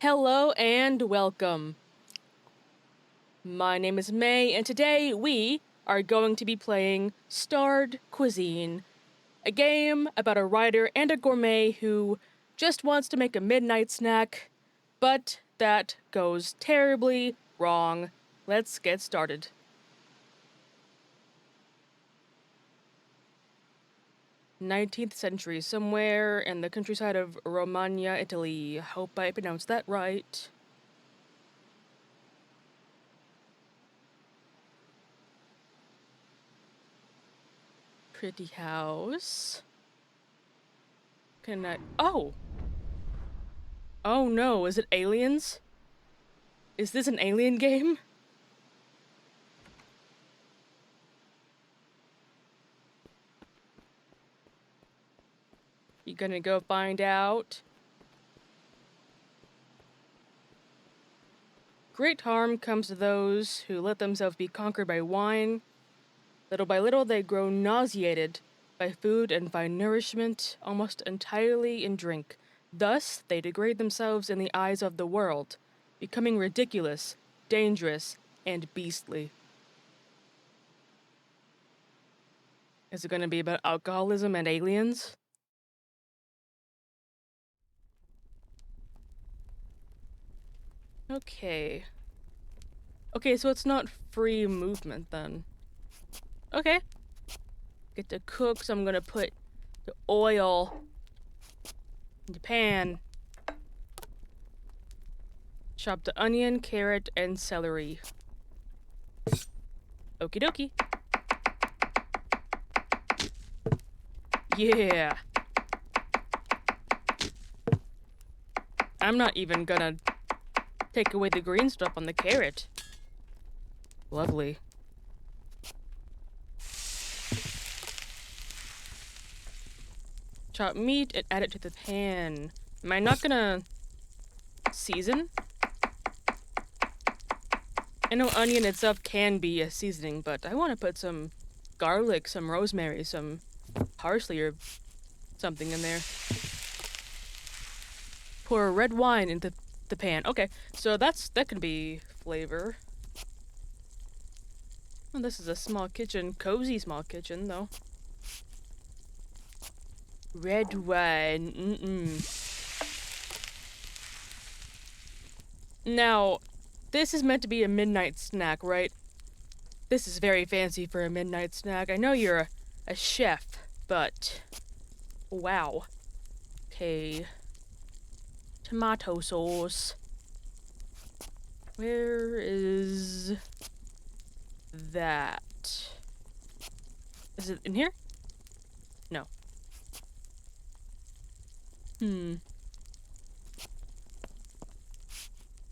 Hello and welcome. My name is May, and today we are going to be playing Starred Cuisine, a game about a writer and a gourmet who just wants to make a midnight snack, but that goes terribly wrong. Let's get started. '19th century, somewhere in the countryside of Romagna, Italy. Hope I pronounced that right. Pretty house. Can I... Oh! Oh no, is it aliens? Is this an alien game? You gonna go find out? Great harm comes to those who let themselves be conquered by wine. Little by little they grow nauseated by food and find nourishment almost entirely in drink. Thus, they degrade themselves in the eyes of the world, becoming ridiculous, dangerous, and beastly. Is it gonna be about alcoholism and aliens? Okay. Okay, so it's not free movement then. Okay. Get to cook, so I'm gonna put the oil in the pan. Chop the onion, carrot, and celery. Okie dokie. Yeah. I'm not even gonna take away the green stuff on the carrot. Lovely. Chop meat and add it to the pan. Am I not gonna season? I know onion itself can be a seasoning, but I want to put some garlic, some rosemary, some parsley or something in there. Pour red wine into the pan. Okay, so that can be flavor. Well, this is a small kitchen, cozy small kitchen though. Red wine. Now, this is meant to be a midnight snack, right? This is very fancy for a midnight snack. I know you're a chef, but wow. Okay. Tomato sauce. Where is that? Is it in here? No.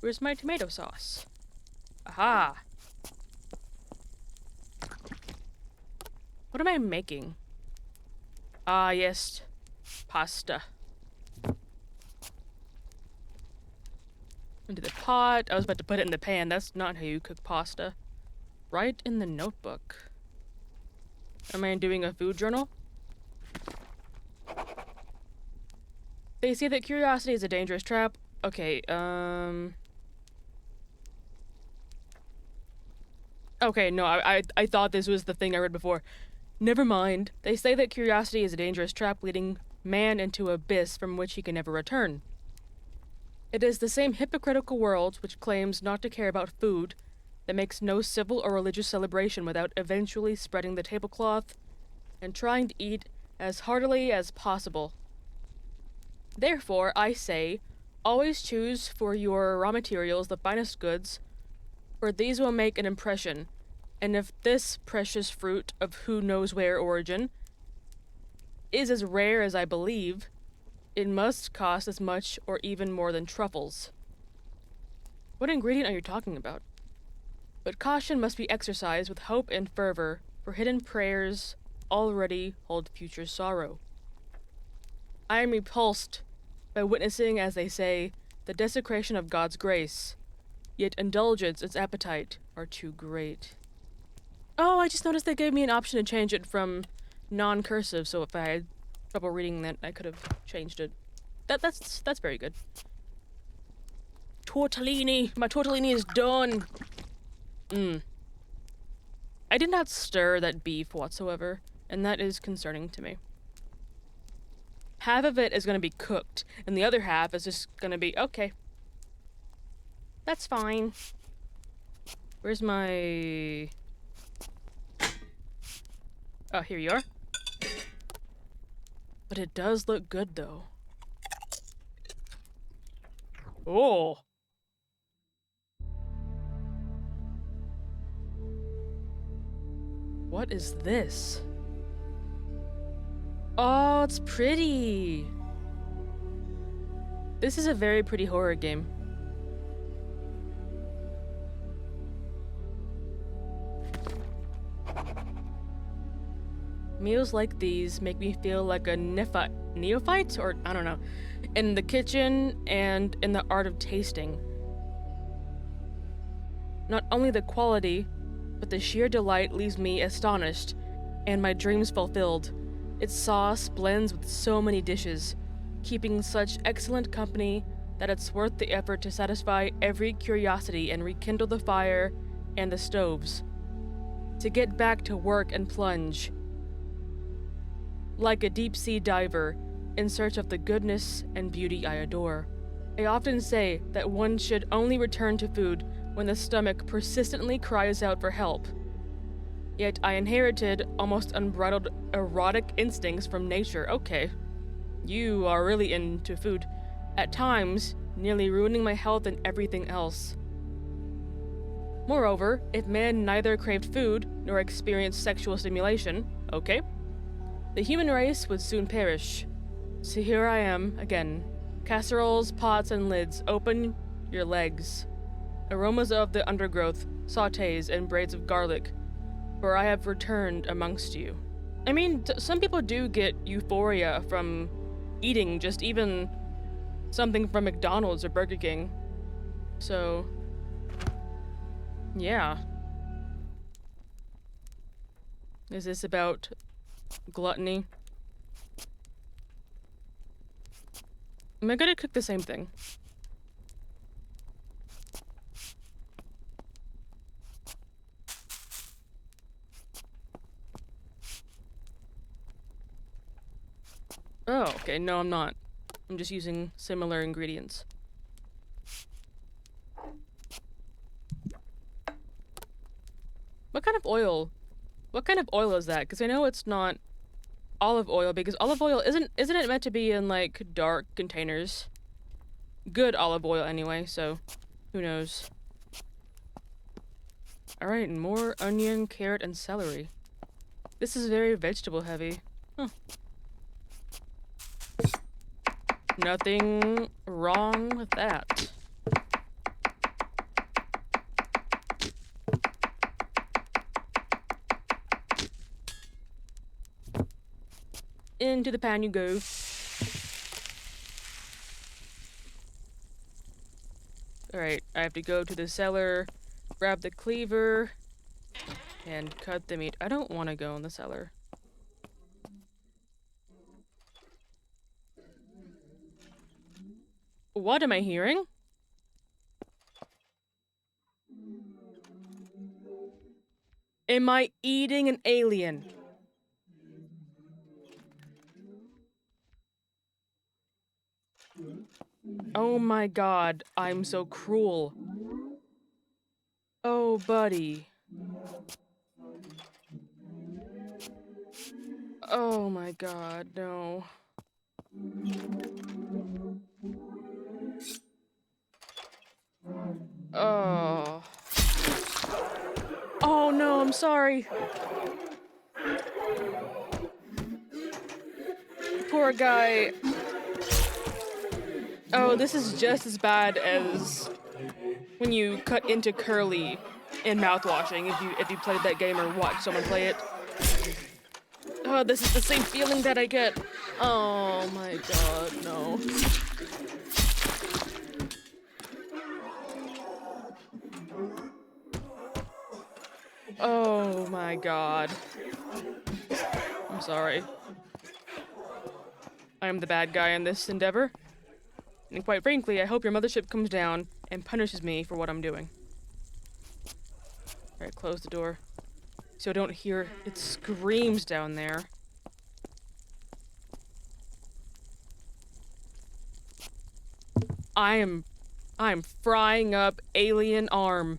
Where's my tomato sauce? Aha! What am I making? Ah, yes. Pasta. Into the pot. I was about to put it in the pan. That's not how you cook pasta. Write in the notebook. Am I doing a food journal? They say that curiosity is a dangerous trap. Okay, Okay, no, I thought this was the thing I read before. Never mind. They say that curiosity is a dangerous trap leading man into an abyss from which he can never return. It is the same hypocritical world which claims not to care about food, that makes no civil or religious celebration without eventually spreading the tablecloth and trying to eat as heartily as possible. Therefore, I say, always choose for your raw materials the finest goods, for these will make an impression, and if this precious fruit of who knows where origin is as rare as I believe, it must cost as much or even more than truffles. What ingredient are you talking about? But caution must be exercised with hope and fervor, for hidden prayers already hold future sorrow. I am repulsed by witnessing, as they say, the desecration of God's grace, yet indulgence and appetite are too great. Oh, I just noticed they gave me an option to change it from non-cursive, so if I had trouble reading that, I could have changed it. That's very good. tortellini. My tortellini is done. I did not stir that beef whatsoever, and that is concerning to me. Half of it is going to be cooked, and the other half is just going to be, okay. That's fine. Where's my... Oh, here you are. But it does look good, though. Oh! What is this? Oh, it's pretty! This is a very pretty horror game. Meals like these make me feel like a neophyte, or I don't know, in the kitchen and in the art of tasting. Not only the quality, but the sheer delight leaves me astonished, and my dreams fulfilled. Its sauce blends with so many dishes, keeping such excellent company that it's worth the effort to satisfy every curiosity and rekindle the fire and the stoves. To get back to work and plunge, like a deep-sea diver, in search of the goodness and beauty I adore. I often say that one should only return to food when the stomach persistently cries out for help. Yet I inherited almost unbridled erotic instincts from nature. Okay, you are really into food. At times, nearly ruining my health and everything else. Moreover, if man neither craved food nor experienced sexual stimulation, okay, the human race would soon perish. So here I am, again. Casseroles, pots, and lids, open your legs. Aromas of the undergrowth, sautés, and braids of garlic, for I have returned amongst you. I mean, some people do get euphoria from eating just even something from McDonald's or Burger King. So, yeah. Is this about gluttony? Am I gonna cook the same thing? Oh, okay, no I'm not. I'm just using similar ingredients. What kind of oil? What kind of oil is that? Because I know it's not olive oil, because olive oil isn't it meant to be in like dark containers? Good olive oil anyway, so who knows. Alright, and more onion, carrot, and celery. This is very vegetable heavy. Huh. Nothing wrong with that. Into the pan you go. Alright, I have to go to the cellar, grab the cleaver, and cut the meat. I don't want to go in the cellar. What am I hearing? Am I eating an alien? Oh my god, I'm so cruel. Oh, buddy. Oh my god, no. Oh. Oh no, I'm sorry. Poor guy. Oh, this is just as bad as when you cut into Curly in mouthwashing, if you played that game or watched someone play it. Oh, this is the same feeling that I get. Oh my god, no. Oh my god. I'm sorry. I am the bad guy in this endeavor. And quite frankly, I hope your mothership comes down and punishes me for what I'm doing. Alright, close the door. So I don't hear its screams down there. I'm frying up alien arm,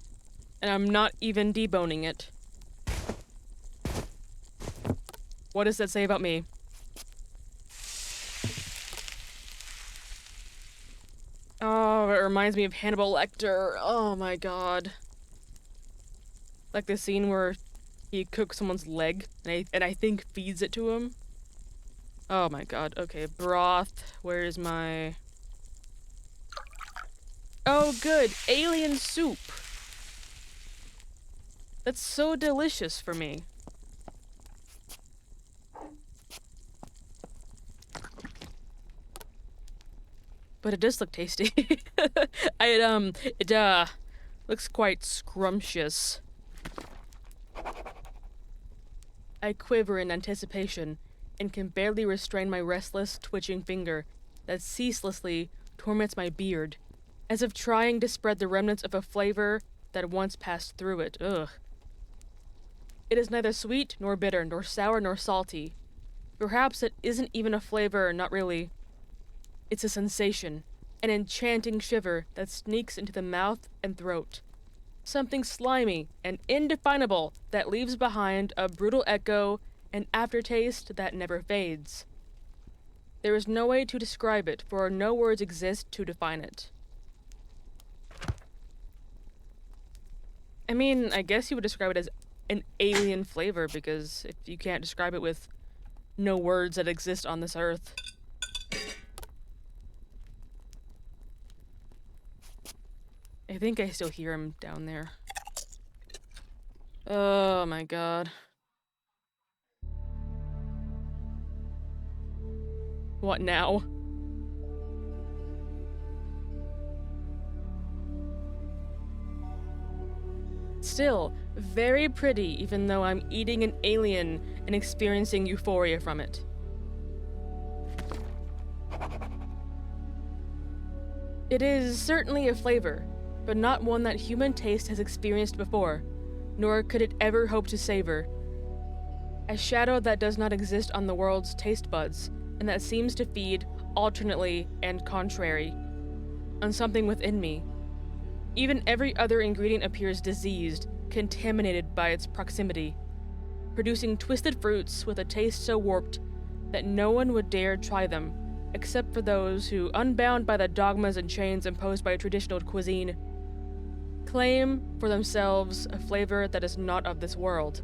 and I'm not even deboning it. What does that say about me? Oh, it reminds me of Hannibal Lecter. Oh my god. Like the scene where he cooks someone's leg, and I think feeds it to him. Oh my god. Okay, broth. Where's my... Oh good, alien soup. That's so delicious for me. But it does look tasty. It looks quite scrumptious. I quiver in anticipation and can barely restrain my restless, twitching finger that ceaselessly torments my beard, as if trying to spread the remnants of a flavor that once passed through it. Ugh. It is neither sweet, nor bitter, nor sour, nor salty. Perhaps it isn't even a flavor, not really. It's a sensation, an enchanting shiver that sneaks into the mouth and throat. Something slimy and indefinable that leaves behind a brutal echo and aftertaste that never fades. There is no way to describe it, for no words exist to define it. I mean, I guess you would describe it as an alien flavor, because if you can't describe it with no words that exist on this earth. I think I still hear him down there. Oh my god. What now? Still, very pretty, even though I'm eating an alien and experiencing euphoria from it. It is certainly a flavor, but not one that human taste has experienced before, nor could it ever hope to savor. A shadow that does not exist on the world's taste buds, and that seems to feed, alternately and contrary, on something within me. Even every other ingredient appears diseased, contaminated by its proximity, producing twisted fruits with a taste so warped that no one would dare try them, except for those who, unbound by the dogmas and chains imposed by traditional cuisine, claim for themselves a flavor that is not of this world.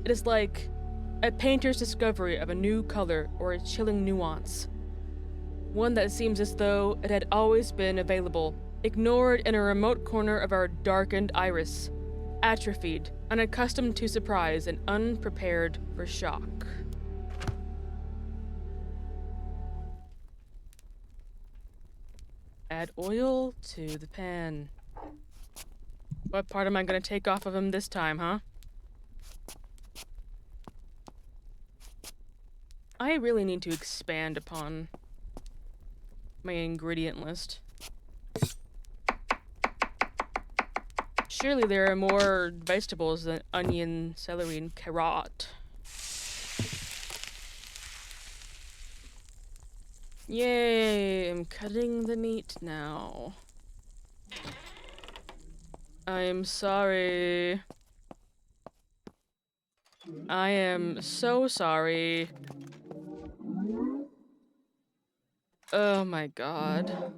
It is like a painter's discovery of a new color or a chilling nuance, one that seems as though it had always been available, ignored in a remote corner of our darkened iris, atrophied, unaccustomed to surprise, and unprepared for shock. Add oil to the pan. What part am I gonna take off of him this time, huh? I really need to expand upon my ingredient list. Surely there are more vegetables than onion, celery, and carrot. Yay, I'm cutting the meat now. I'm sorry. I am so sorry. Oh my god.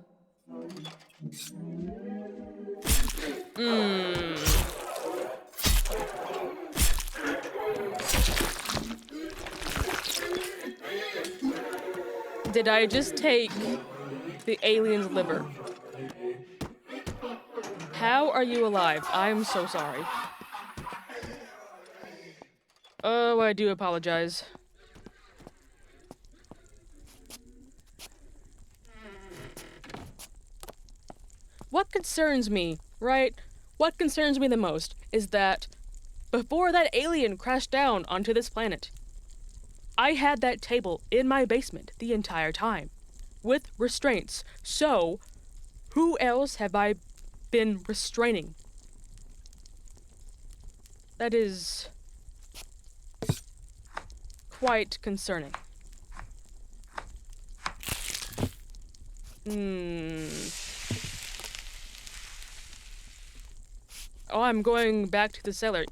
Did I just take the alien's liver? How are you alive? I'm so sorry. Oh, I do apologize. What concerns me, right? What concerns me the most is that before that alien crashed down onto this planet, I had that table in my basement the entire time. with restraints. So, who else have I been restraining? That is quite concerning. Oh, I'm going back to the cellar.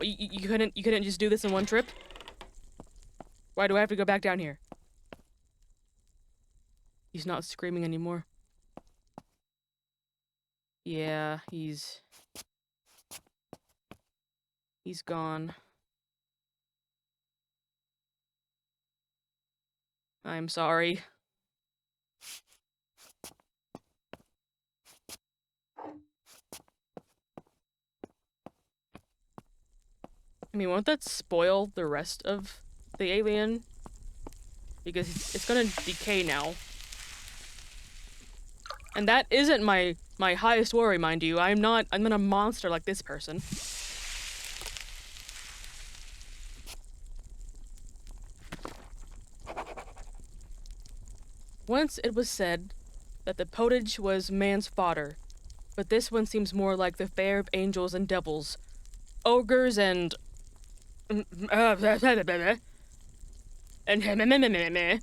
You couldn't just do this in one trip? Why do I have to go back down here? He's not screaming anymore. Yeah, he's gone. I'm sorry. I mean, won't that spoil the rest of the alien? Because it's gonna decay now. And that isn't my highest worry, mind you. I'm not a monster like this person. Once it was said that the pottage was man's fodder, but this one seems more like the fare of angels and devils, ogres and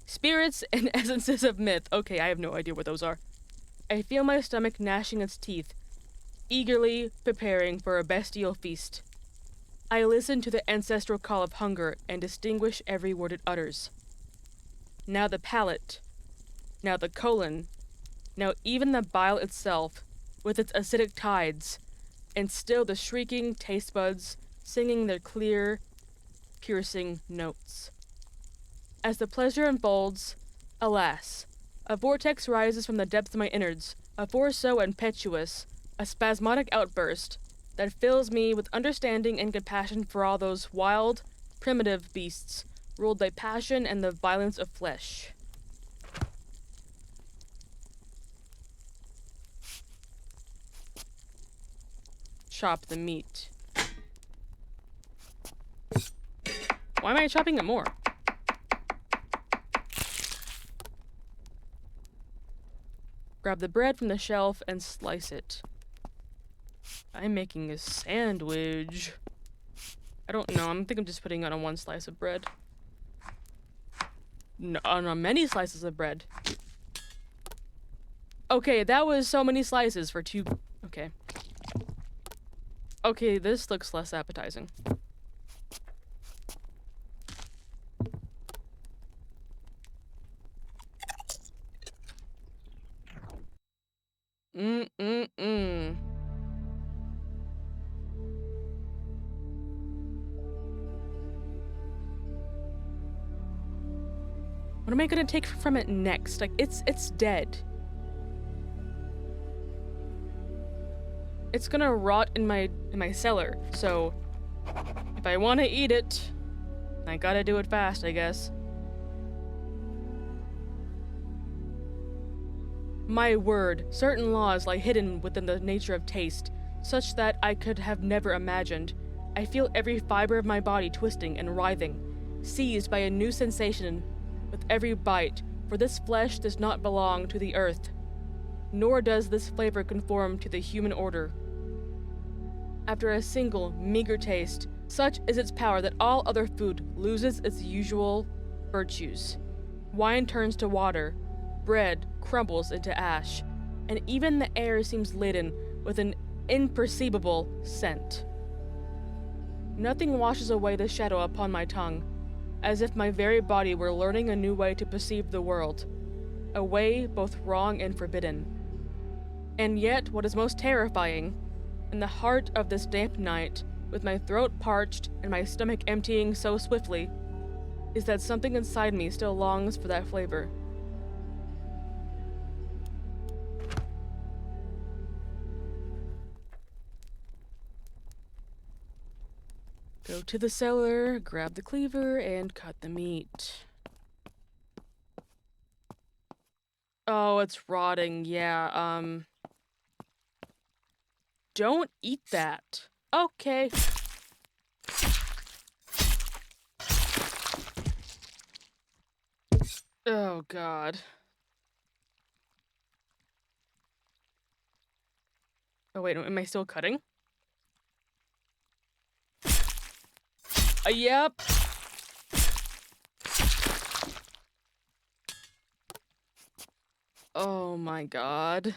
spirits and essences of myth. Okay, I have no idea what those are. I feel my stomach gnashing its teeth, eagerly preparing for a bestial feast. I listen to the ancestral call of hunger and distinguish every word it utters. Now the palate, now the colon, now even the bile itself, with its acidic tides, and still the shrieking taste buds singing their clear, piercing notes. As the pleasure unfolds, alas, a vortex rises from the depths of my innards, a force so impetuous, a spasmodic outburst, that fills me with understanding and compassion for all those wild, primitive beasts, ruled by passion and the violence of flesh. Chop the meat. Why am I chopping it more? Grab the bread from the shelf and slice it. I'm making a sandwich. I don't know, I think I'm just putting it on one slice of bread. No, on many slices of bread. Okay, that was so many slices for two... Okay. Okay, this looks less appetizing. What am I gonna take from it next? Like, it's dead. It's gonna rot in my cellar, so if I want to eat it, I gotta do it fast, I guess. My word, certain laws lie hidden within the nature of taste, such that I could have never imagined. I feel every fiber of my body twisting and writhing, seized by a new sensation with every bite, for this flesh does not belong to the earth, nor does this flavor conform to the human order. After a single, meager taste, such is its power that all other food loses its usual virtues. Wine turns to water, bread crumbles into ash, and even the air seems laden with an imperceivable scent. Nothing washes away the shadow upon my tongue, as if my very body were learning a new way to perceive the world, a way both wrong and forbidden. And yet, what is most terrifying, in the heart of this damp night, with my throat parched and my stomach emptying so swiftly, is that something inside me still longs for that flavor. Go to the cellar, grab the cleaver, and cut the meat. Oh, it's rotting, yeah, Don't eat that. Okay. Oh, God. Oh wait, am I still cutting? Yep. Oh my god.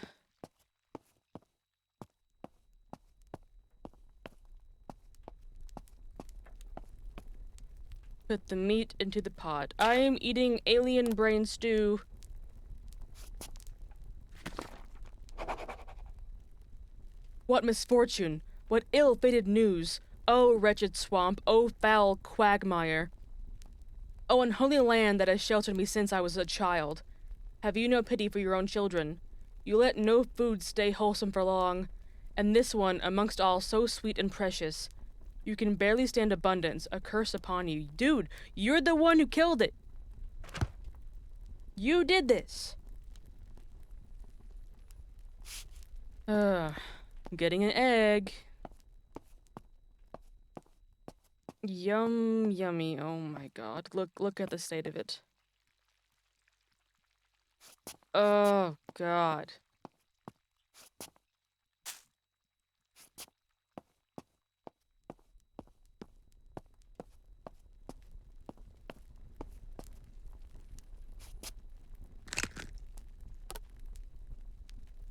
Put the meat into the pot. I am eating alien brain stew. What misfortune! What ill-fated news! O wretched swamp! O foul quagmire! O unholy land that has sheltered me since I was a child! Have you no pity for your own children? You let no food stay wholesome for long, and this one, amongst all so sweet and precious. You can barely stand abundance, a curse upon you. Dude, you're the one who killed it! You did this! I'm getting an egg. Yum, yummy. Oh my god. Look at the state of it. Oh god.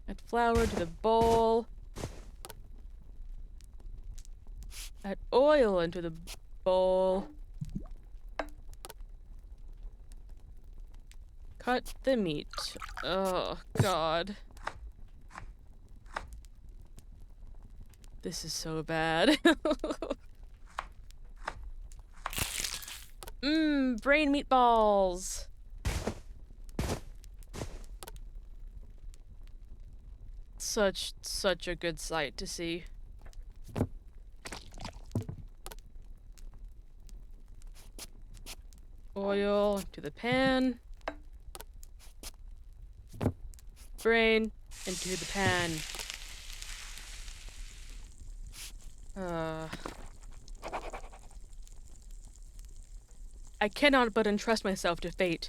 Add flour to the bowl. Add oil into the bowl. Cut the meat. Oh god. This is so bad. Brain meatballs. Such a good sight to see. Oil to the pan. Brain into the pan. I cannot but entrust myself to fate.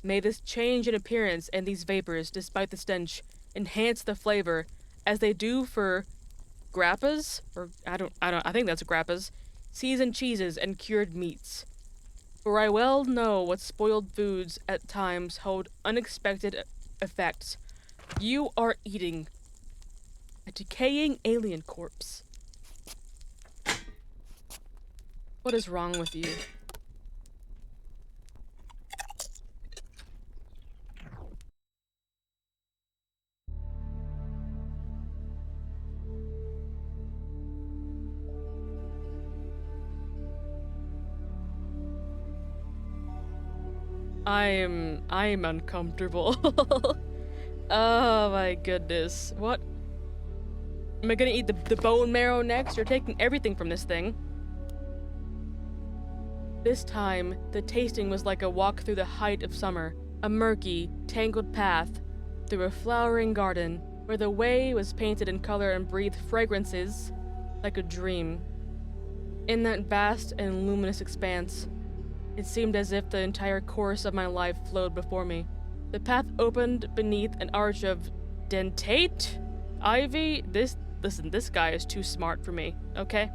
May this change in appearance and these vapors, despite the stench, enhance the flavor, as they do for grappas, or I think that's grappas, seasoned cheeses and cured meats. For I well know what spoiled foods at times hold unexpected effects. You are eating a decaying alien corpse. What is wrong with you? I am uncomfortable. Oh my goodness. What? Am I gonna eat the bone marrow next? You're taking everything from this thing. This time, the tasting was like a walk through the height of summer, a murky, tangled path through a flowering garden where the way was painted in color and breathed fragrances like a dream. In that vast and luminous expanse, it seemed as if the entire course of my life flowed before me. The path opened beneath an arch of dentate ivy. Listen, this guy is too smart for me, okay?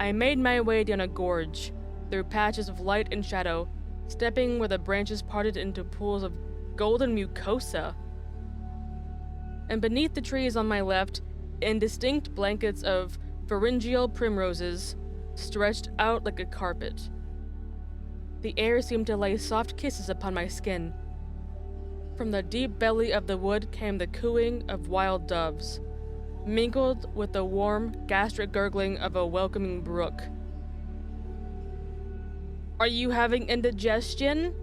I made my way down a gorge, through patches of light and shadow, stepping where the branches parted into pools of golden mucosa. And beneath the trees on my left, indistinct blankets of pharyngeal primroses stretched out like a carpet. The air seemed to lay soft kisses upon my skin. From the deep belly of the wood came the cooing of wild doves, mingled with the warm, gastric gurgling of a welcoming brook. Are you having indigestion?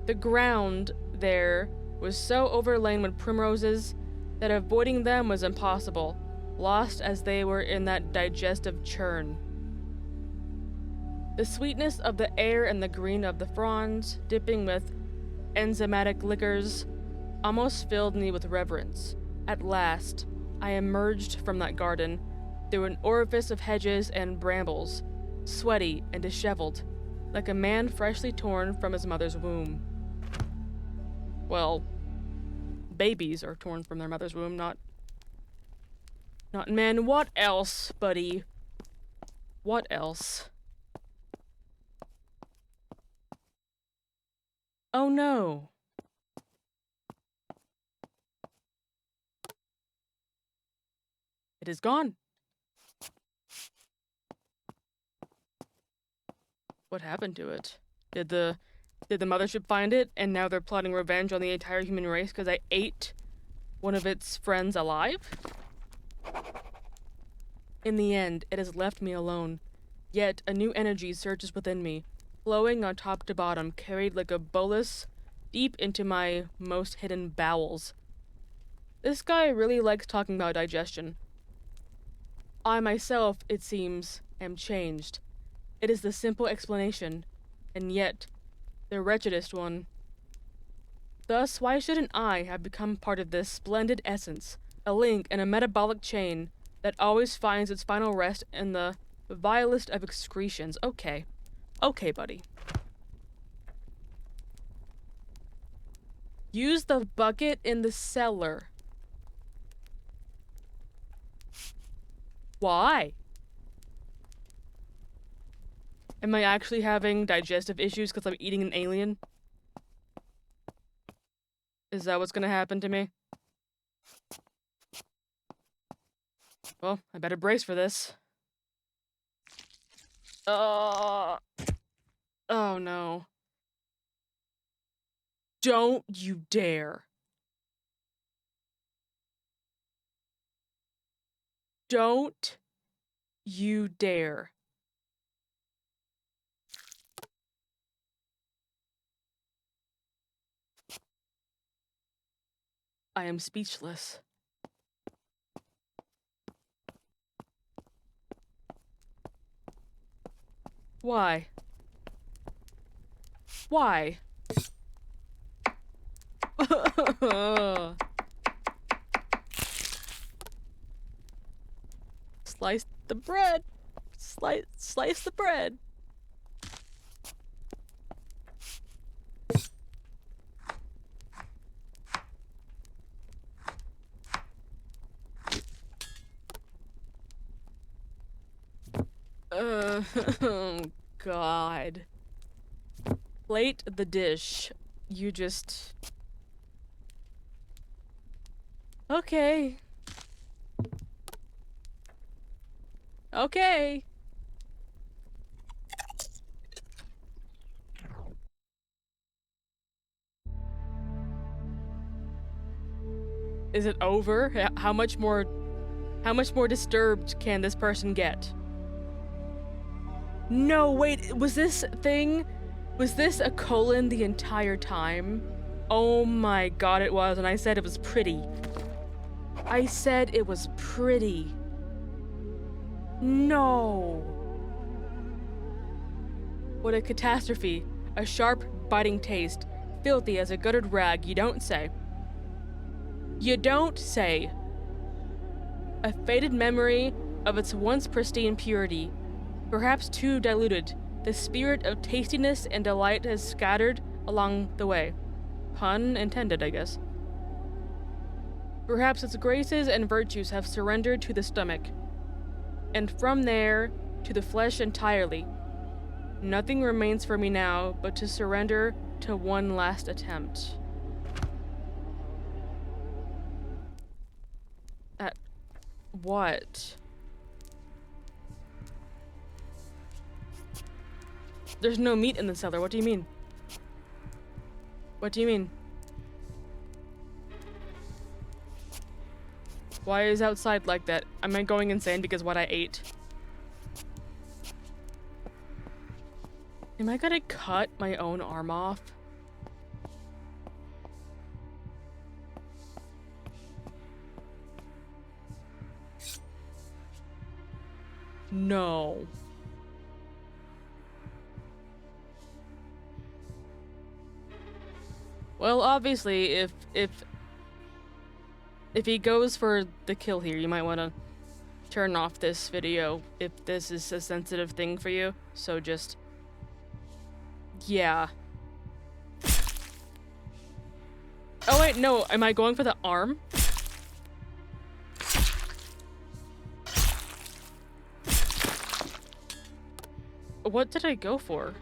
The ground there was so overlain with primroses that avoiding them was impossible, lost as they were in that digestive churn. The sweetness of the air and the green of the fronds, dipping with enzymatic liquors, almost filled me with reverence. At last, I emerged from that garden, through an orifice of hedges and brambles, sweaty and disheveled, like a man freshly torn from his mother's womb. Well, babies are torn from their mother's womb, not men. What else, buddy? What else? Oh no. It is gone. What happened to it? Did the mothership find it and now they're plotting revenge on the entire human race because I ate one of its friends alive? In the end, it has left me alone. Yet a new energy surges within me, flowing on top to bottom, carried like a bolus deep into my most hidden bowels. This guy really likes talking about digestion. I myself, it seems, am changed. It is the simple explanation, and yet, the wretchedest one. Thus, why shouldn't I have become part of this splendid essence, a link in a metabolic chain that always finds its final rest in the vilest of excretions? Okay. Okay, buddy. Use the bucket in the cellar. Why? Am I actually having digestive issues because I'm eating an alien? Is that what's gonna happen to me? Well, I better brace for this. Oh no. Don't you dare. Don't you dare. I am speechless. Why? Why? Slice the bread. Slice the bread. Oh, God. Plate the dish. You just... Okay. Okay. Is it over? How much more disturbed can this person get? No, wait, was this a colon the entire time? Oh my God, it was, and I said it was pretty. I said it was pretty. No. What a catastrophe. A sharp, biting taste. Filthy as a guttered rag, you don't say. You don't say. A faded memory of its once pristine purity. Perhaps too diluted, the spirit of tastiness and delight has scattered along the way. Pun intended, I guess. Perhaps its graces and virtues have surrendered to the stomach, and from there to the flesh entirely. Nothing remains for me now but to surrender to one last attempt. At what? There's no meat in the cellar. What do you mean? What do you mean? Why is outside like that? Am I going insane because what I ate? Am I gonna cut my own arm off? No. Well, obviously, if he goes for the kill here, you might want to turn off this video if this is a sensitive thing for you. So just... yeah. Oh wait, no, am I going for the arm? What did I go for?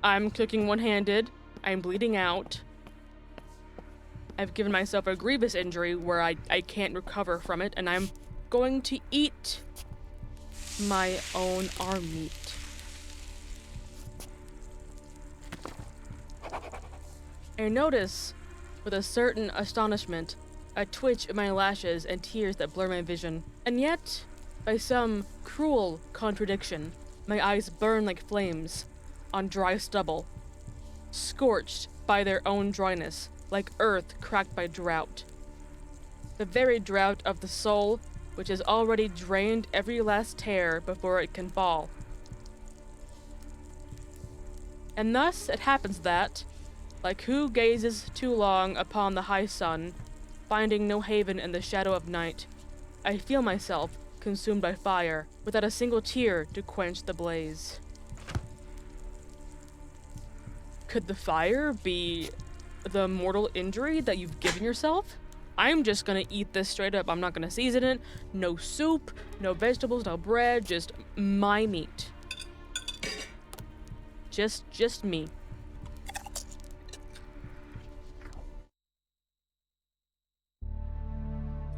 I'm cooking one-handed. I'm bleeding out. I've given myself a grievous injury where I can't recover from it, and I'm going to eat my own arm meat. I notice, with a certain astonishment, a twitch in my lashes and tears that blur my vision. And yet, by some cruel contradiction, my eyes burn like flames on dry stubble, scorched by their own dryness, like earth cracked by drought. The very drought of the soul, which has already drained every last tear before it can fall. And thus it happens that, like who gazes too long upon the high sun, finding no haven in the shadow of night, I feel myself consumed by fire, without a single tear to quench the blaze. Could the fire be the mortal injury that you've given yourself? I'm just gonna eat this straight up. I'm not gonna season it. No soup, no vegetables, no bread, just my meat. Just me.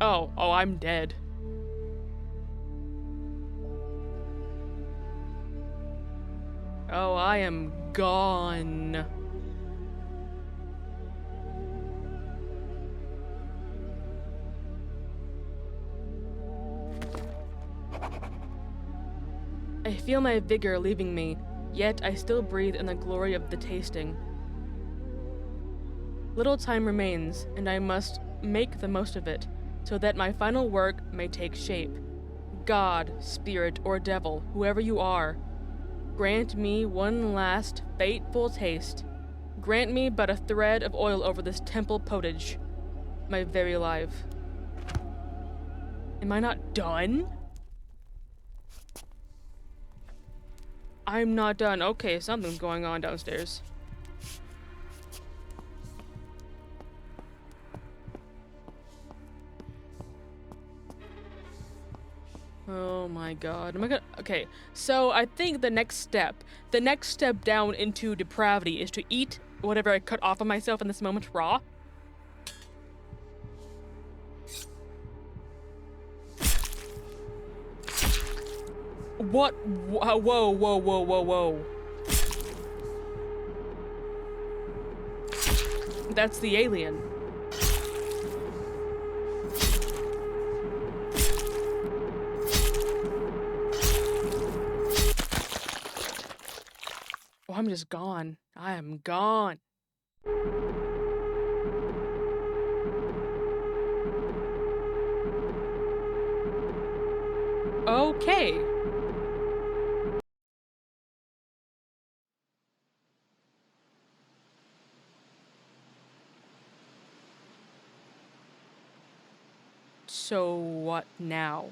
Oh, I'm dead. Oh, I am gone. I feel my vigor leaving me, yet I still breathe in the glory of the tasting. Little time remains, and I must make the most of it, so that my final work may take shape. God, spirit, or devil, whoever you are, grant me one last fateful taste. Grant me but a thread of oil over this temple potage, my very life. Am I not done? I'm not done. Okay, something's going on downstairs. Oh my god. Am I gonna... Okay, so I think the next step down into depravity is to eat whatever I cut off of myself in this moment raw. What? Whoa, whoa, whoa, whoa, whoa. That's the alien. Oh, I'm just gone. I am gone. Okay. So what now?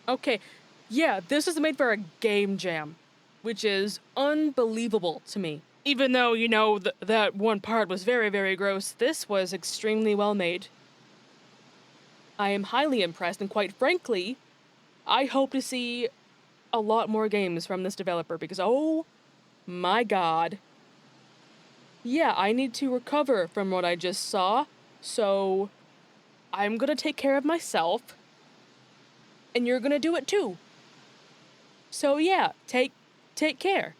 Okay, yeah, this is made for a game jam, which is unbelievable to me. Even though, you know, that one part was very, very gross, this was extremely well made. I am highly impressed, and quite frankly, I hope to see a lot more games from this developer because, oh my god. Yeah, I need to recover from what I just saw, so I'm gonna take care of myself, and you're gonna do it too. So yeah, take care.